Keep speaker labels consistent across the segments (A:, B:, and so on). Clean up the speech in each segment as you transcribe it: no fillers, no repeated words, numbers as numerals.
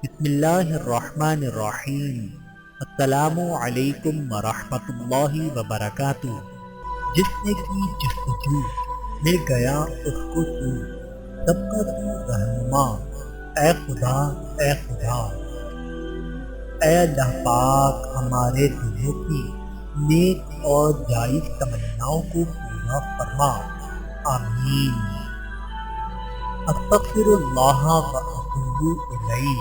A: بسم اللہ الرحمن الرحیم۔ السلام علیکم ورحمۃ اللہ وبرکاتہ۔ جس نے کی جستجو مل گیا اس کو تو، سب کا تو رہنما، اے خدا اے خدا۔ اے اللہ پاک ہمارے دلوں کی نیک اور جائز تمناؤں کو پورا فرما، آمین۔ استغفر اللہ و اتوب الیہ۔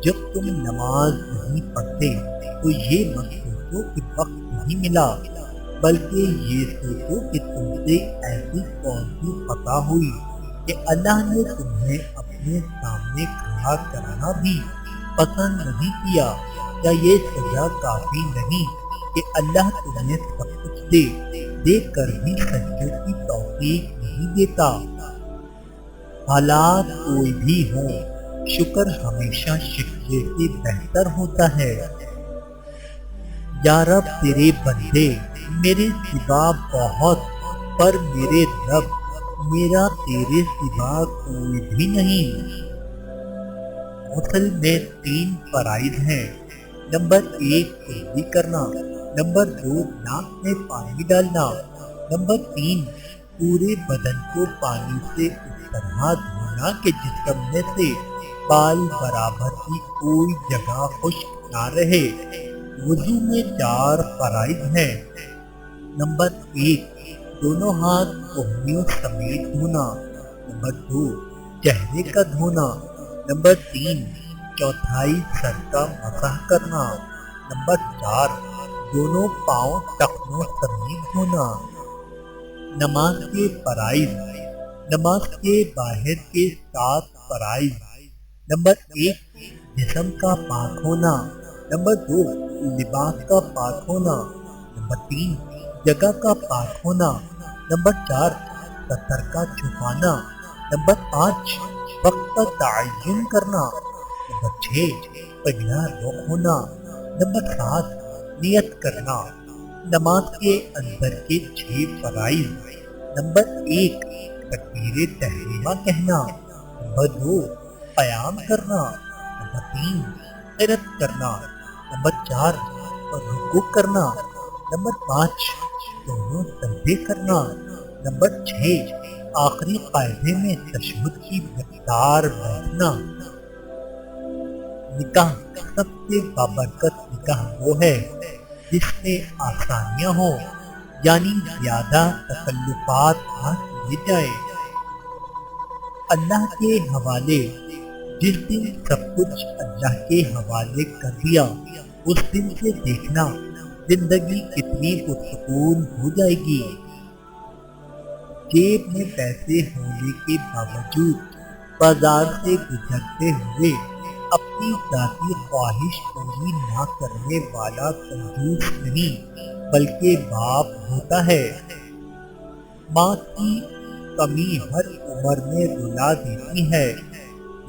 A: جب تم نماز نہیں پڑھتے تو یہ مت سوچو کہ وقت نہیں ملا، بلکہ یہ سوچو کہ تم سے ایسی کون سی خطا ہوئی کہ اللہ نے تمہیں اپنے سامنے کھڑا کرنا بھی پسند نہیں کیا۔ کیا یہ سزا کافی نہیں کہ اللہ تمہیں سب کچھ دے کر بھی سجدے کی توفیق نہیں دیتا؟ حالات کوئی بھی ہوں، شکر ہمیشہ شکوے سے بہتر ہوتا ہے۔ یا رب تیرے بندے میرے سوا بہت، پر میرے رب میرا تیرے سوا کوئی بھی نہیں۔ غسل میں 3 فرائض ہیں۔ نمبر 1 کلی کرنا، نمبر 2 ناک میں پانی ڈالنا، نمبر 3 پورے بدن کو پانی سے اس طرح دھونا کہ جسم میں سے بال برابر کی کوئی جگہ خشک نہ رہے۔ وضو میں 4 فرائض ہیں۔ نمبر 1 دونوں ہاتھ کہنیوں سمیت دھونا، نمبر 2 چہرے کا دھونا، نمبر 3 چوتھائی سر کا مسح کرنا، نمبر 4 دونوں پاؤں ٹخنوں سمیت دھونا۔ نماز کے فرائض۔ نماز کے باہر کے 7 فرائض۔ نمبر 1 جسم کا پاک ہونا، نمبر 2 لباس کا پاک ہونا، نمبر 3 جگہ کا پاک ہونا، نمبر 4 سطر کا چھپانا، نمبر 5 وقت کا تعین کرنا، نمبر 6 قبلہ رخ ہونا، نمبر 7 نیت کرنا۔ نماز کے اندر کے 6 فرائض۔ نمبر 1 تکبیر تحریمہ کہنا، نمبر 2 قیام کرنا، نمبر 3 قرات کرنا، نمبر 4 رکوع کرنا، نمبر 5 دونوں سجدے کرنا، نمبر 6 آخری قاعدے میں تشہد کی مقدار بیٹھنا۔ نکاح سب سے بابرکت نکاح وہ ہے جس میں آسانیاں ہوں، یعنی زیادہ تکلفات نہ کیے جائیں۔ اللہ کے حوالے۔ جس دن سب کچھ اللہ کے حوالے کر دیا اس دن سے دیکھنا زندگی کتنی پرسکون ہو جائے گی۔ جیب میں پیسے ہونے کے باوجود بازار سے گزرتے ہوئے اپنی ذاتی خواہش پوری نہ کرنے والا کنجوس نہیں بلکہ باپ ہوتا ہے۔ ماں کی کمی ہر عمر میں رلا دیتی ہے۔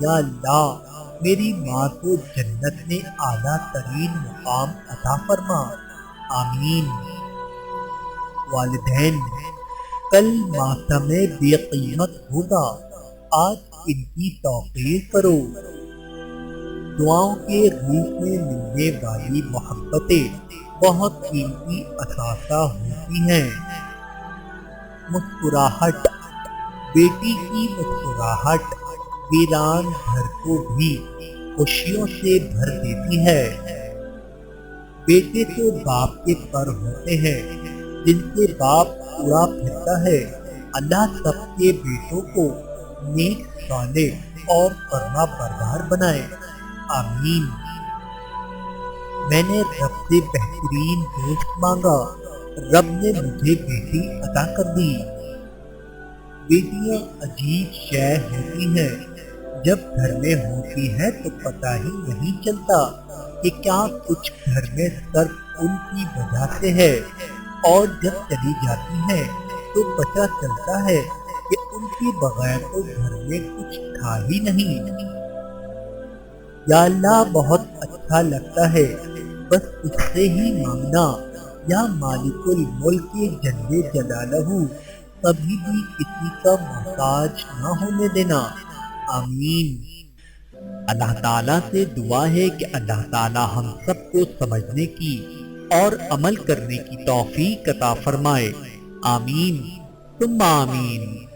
A: یا اللہ میری ماں کو جنت میں اعلیٰ ترین مقام عطا فرما، آمین۔ والدین، کل ماتم بے قیمت ہوگا، آج ان کی توقیر کرو۔ دعاؤں کے روپ میں ملنے والی محبتیں بہت قیمتی اثاثہ ہوتی ہیں۔ مسکراہٹ۔ بیٹی کی مسکراہٹ ویران گھر کو بھی خوشیوں سے بھر دیتی ہے۔ بیٹے تو باپ کے پر ہوتے ہیں جن سے باپ اڑا پھرتا ہے۔ اللہ سب کے بیٹوں کو نیک صالح اور فرما بردار بنائے، آمین۔ میں نے رب سے بہترین دوست مانگا، رب نے مجھے بیٹی عطا کر دی۔ بیٹیاں عجیب شے ہوتی ہیں، جب گھر میں ہوتی ہے تو پتہ ہی نہیں چلتا کہ کیا کچھ گھر میں صرف ان کی وجہ سے ہے، اور جب چلی جاتی ہیں تو پتہ چلتا ہے کہ ان کے بغیر تو گھر میں کچھ تھا ہی نہیں۔ یا اللہ بہت اچھا لگتا ہے بس اس سے ہی مانگنا، یا مالک الملک جل جلالہ کبھی بھی کسی کا محتاج نہ ہونے دینا، آمین۔ اللہ تعالیٰ سے دعا ہے کہ اللہ تعالیٰ ہم سب کو سمجھنے کی اور عمل کرنے کی توفیق عطا فرمائے۔ آمین ثم آمین۔